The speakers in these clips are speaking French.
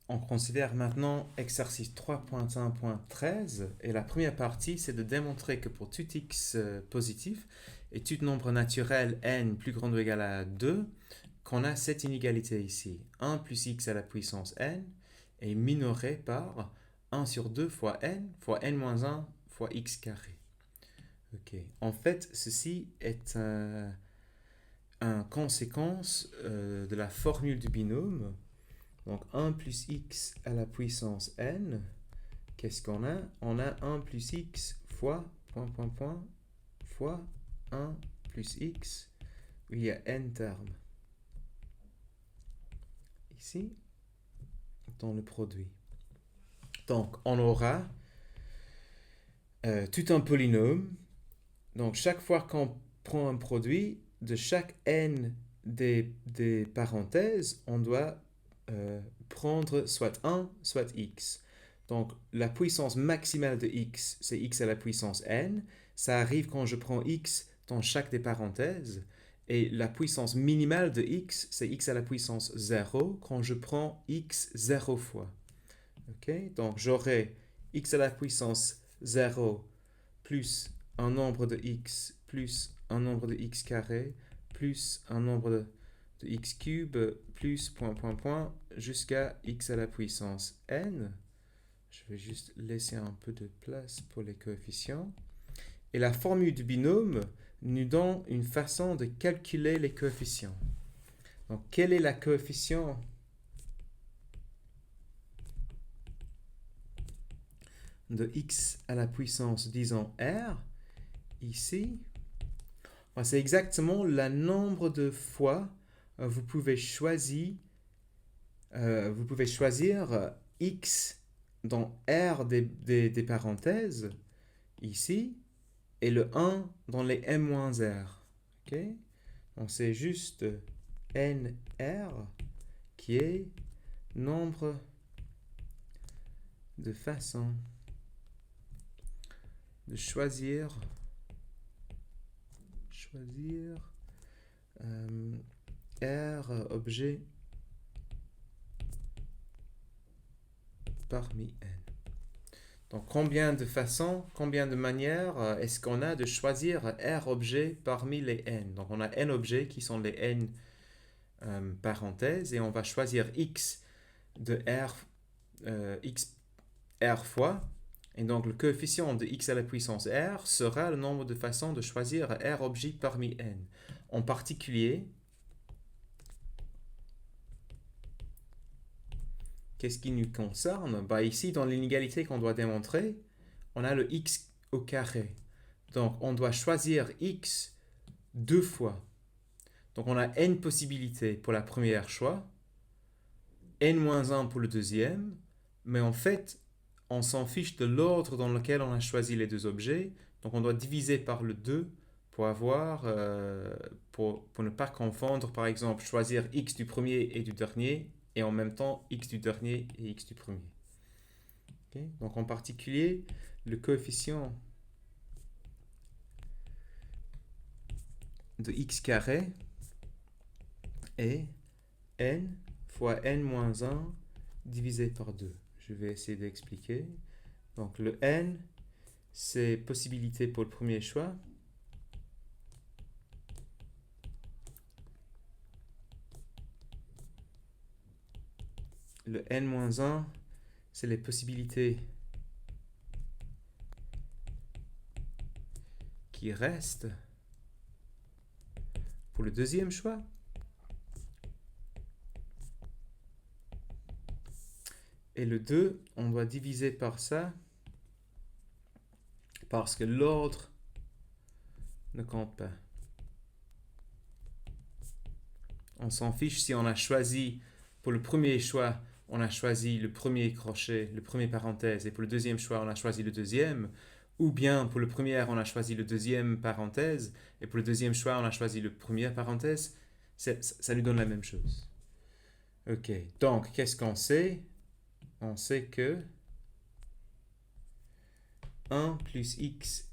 On considère maintenant exercice 3.1.13 et la première partie c'est de démontrer que pour tout x positif et tout nombre naturel n plus grand ou égal à 2 qu'on a cette inégalité ici 1 plus x à la puissance n est minoré par 1 sur 2 fois n moins 1 fois x carré. Ok. En fait, ceci est une conséquence de la formule du binôme. Donc 1 plus x à la puissance n, qu'est-ce qu'on a? On a 1 plus x fois, fois 1 plus x, où il y a n termes. Ici, dans le produit. Donc on aura tout un polynôme. Donc chaque fois qu'on prend un produit, de chaque n des parenthèses, on doit prendre soit 1, soit x. Donc la puissance maximale de x, c'est x à la puissance n. Ça arrive quand je prends x dans chaque des parenthèses. Et la puissance minimale de x, c'est x à la puissance 0 quand je prends x 0 fois. Okay? Donc j'aurai x à la puissance 0 plus un nombre de x plus un nombre de x carré plus un nombre de x cube plus jusqu'à x à la puissance n. Je vais juste laisser un peu de place pour les coefficients. Et la formule du binôme nous donne une façon de calculer les coefficients. Donc, quel est le coefficient de x à la puissance, disons, r, ici? C'est exactement le nombre de fois vous pouvez choisir x dans R des parenthèses, ici, et le 1 dans les m-r. Okay? Donc c'est juste nr qui est nombre de façons de choisir R objet parmi n. Donc combien de façons, combien de manières est-ce qu'on a de choisir R objets parmi les n? Donc on a n objets qui sont les n parenthèses et on va choisir x de R, x R fois. Et donc le coefficient de x à la puissance R sera le nombre de façons de choisir R objets parmi n. En particulier, qu'est-ce qui nous concerne? Ici, dans l'inégalité qu'on doit démontrer, on a le x au carré. Donc, on doit choisir x deux fois. Donc, on a n possibilités pour la première choix, n-1 pour le deuxième, mais en fait, on s'en fiche de l'ordre dans lequel on a choisi les deux objets. Donc, on doit diviser par le 2 pour avoir, pour ne pas confondre, par exemple, choisir x du premier et du dernier, et en même temps x du dernier et x du premier. Okay? Donc en particulier, le coefficient de x carré est n fois n-1 divisé par 2. Je vais essayer d'expliquer. Donc le n, c'est possibilité pour le premier choix. Le n-1, c'est les possibilités qui restent pour le deuxième choix. Et le 2, on doit diviser par ça parce que l'ordre ne compte pas. On s'en fiche si on a choisi, pour le premier choix, on a choisi le premier crochet, le premier parenthèse, et pour le deuxième choix, on a choisi le deuxième, ou bien pour le premier, on a choisi le deuxième parenthèse, et pour le deuxième choix, on a choisi le premier parenthèse, ça nous donne la même chose. Ok, donc qu'est-ce qu'on sait? On sait que 1 plus x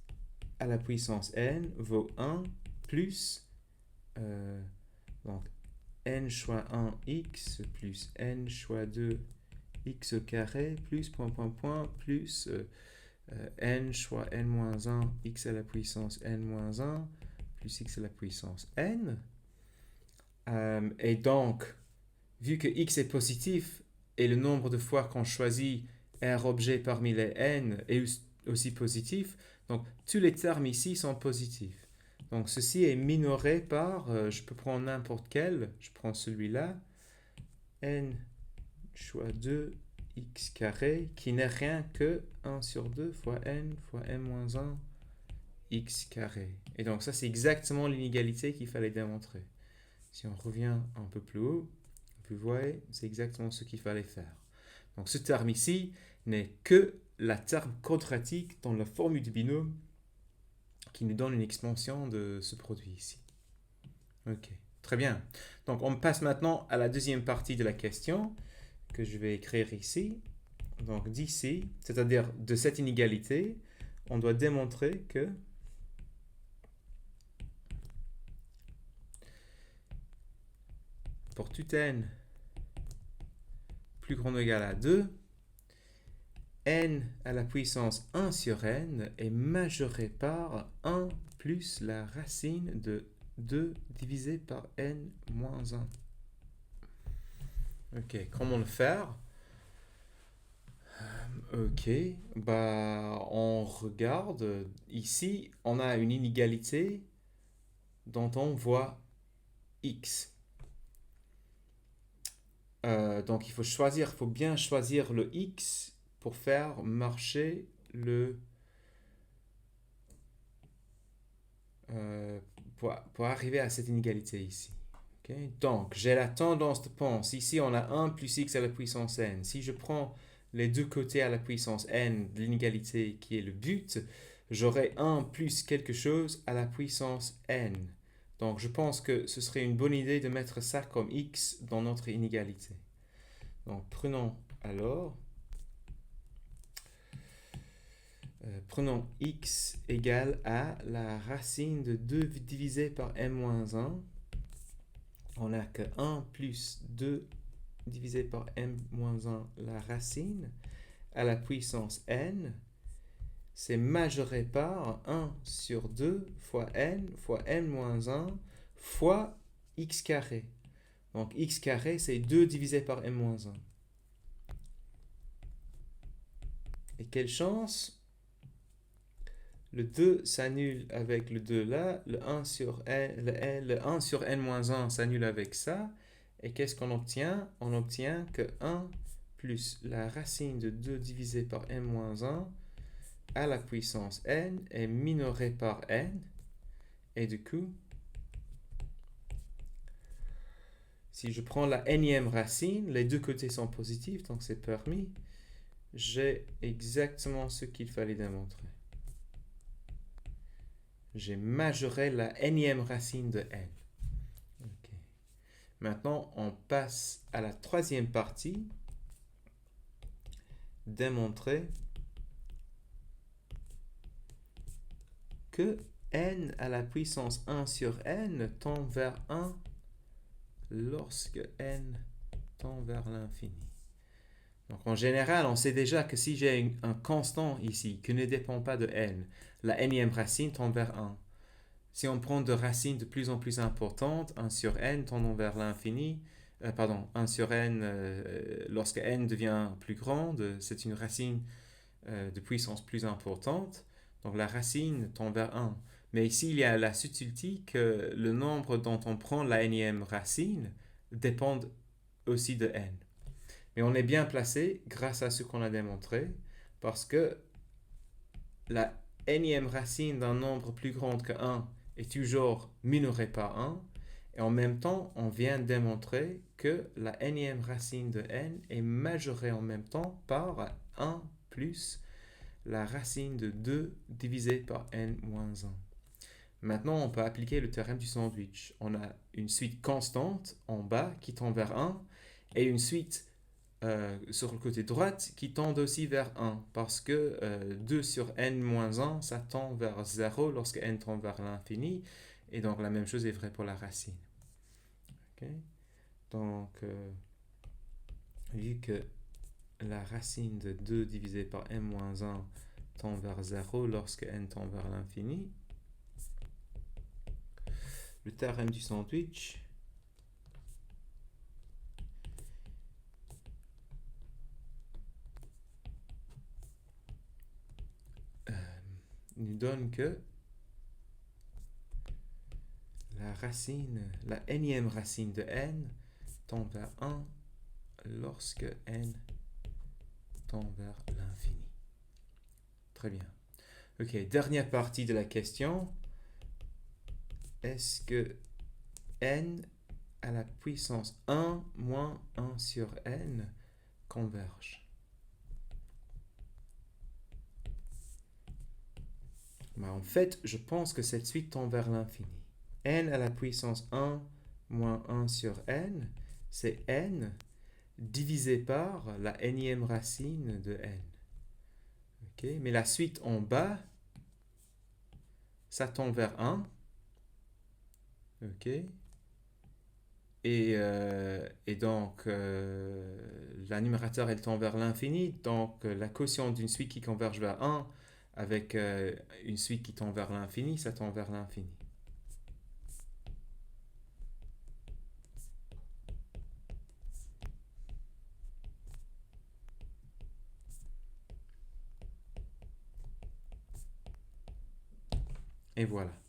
à la puissance n vaut 1 plus donc n choix 1 x plus n choix 2 x au carré plus plus n fois n-1 x à la puissance n-1 plus x à la puissance n. Et donc, vu que x est positif et le nombre de fois qu'on choisit un objet parmi les n est aussi positif, donc tous les termes ici sont positifs. Donc ceci est minoré par, je peux prendre n'importe quel, je prends celui-là, n fois 2 x carré, qui n'est rien que 1 sur 2 fois n-1 x carré. Et donc ça c'est exactement l'inégalité qu'il fallait démontrer. Si on revient un peu plus haut, vous voyez, c'est exactement ce qu'il fallait faire. Donc ce terme ici n'est que la terme quadratique dans la formule du binôme qui nous donne une expansion de ce produit ici. Ok, très bien. Donc on passe maintenant à la deuxième partie de la question que je vais écrire ici. Donc d'ici, c'est-à-dire de cette inégalité, on doit démontrer que pour tout n plus grand ou égal à 2, n à la puissance 1 sur n est majoré par 1 plus la racine de 2 divisé par n moins 1. Ok, comment le faire? Ok, on regarde. Ici, on a une inégalité dont on voit x. Donc, il faut bien choisir le x pour faire marcher pour arriver à cette inégalité ici. Okay? Donc, j'ai la tendance de penser, ici on a 1 plus x à la puissance n. Si je prends les deux côtés à la puissance n de l'inégalité qui est le but, j'aurai 1 plus quelque chose à la puissance n. Donc, je pense que ce serait une bonne idée de mettre ça comme x dans notre inégalité. Donc, prenons x égale à la racine de 2 divisé par m-1. On n'a que 1 plus 2 divisé par m-1, la racine, à la puissance n. C'est majoré par 1 sur 2 fois n-1 fois x carré. Donc x carré, c'est 2 divisé par m-1. Et quelle chance! Le 2 s'annule avec le 2 là, le 1 sur n-1 s'annule avec ça. Et qu'est-ce qu'on obtient? On obtient que 1 plus la racine de 2 divisé par n-1 à la puissance n est minoré par n. Et du coup, si je prends la nème racine, les deux côtés sont positifs, donc c'est permis. J'ai exactement ce qu'il fallait démontrer. J'ai majoré la nème racine de n. Okay. Maintenant, on passe à la troisième partie. Démontrer que n à la puissance 1 sur n tend vers 1 lorsque n tend vers l'infini. Donc en général, on sait déjà que si j'ai un constant ici qui ne dépend pas de n, la nème racine tend vers 1. Si on prend de racines de plus en plus importantes, 1 sur n tendant vers l'infini, 1 sur n, lorsque n devient plus grande, c'est une racine de puissance plus importante. Donc la racine tend vers 1. Mais ici, il y a la subtilité que le nombre dont on prend la nème racine dépend aussi de n. Mais on est bien placé grâce à ce qu'on a démontré, parce que la nème racine d'un nombre plus grand que 1 est toujours minorée par 1, et en même temps, on vient démontrer que la nème racine de n est majorée en même temps par 1 plus la racine de 2 divisé par n moins 1. Maintenant, on peut appliquer le théorème du sandwich. On a une suite constante en bas qui tend vers 1 et une suite sur le côté droite qui tend aussi vers 1 parce que 2 sur n moins 1, ça tend vers 0 lorsque n tend vers l'infini. Et donc, la même chose est vraie pour la racine. Okay? Donc, vu que la racine de 2 divisé par n-1 tend vers 0 lorsque n tend vers l'infini. Le théorème du sandwich. Nous donne que la nème racine de n tend vers 1 lorsque n tend vers l'infini. Très bien. Ok, dernière partie de la question. Est-ce que n à la puissance 1 moins 1 sur n converge? En fait, je pense que cette suite tend vers l'infini. N à la puissance 1 moins 1 sur n, c'est n divisé par la nème racine de n. Okay? Mais la suite en bas, ça tend vers 1. Okay? Et donc, la numérateur, elle tend vers l'infini. Donc, la quotient d'une suite qui converge vers 1 avec une suite qui tend vers l'infini, ça tend vers l'infini. Et voilà.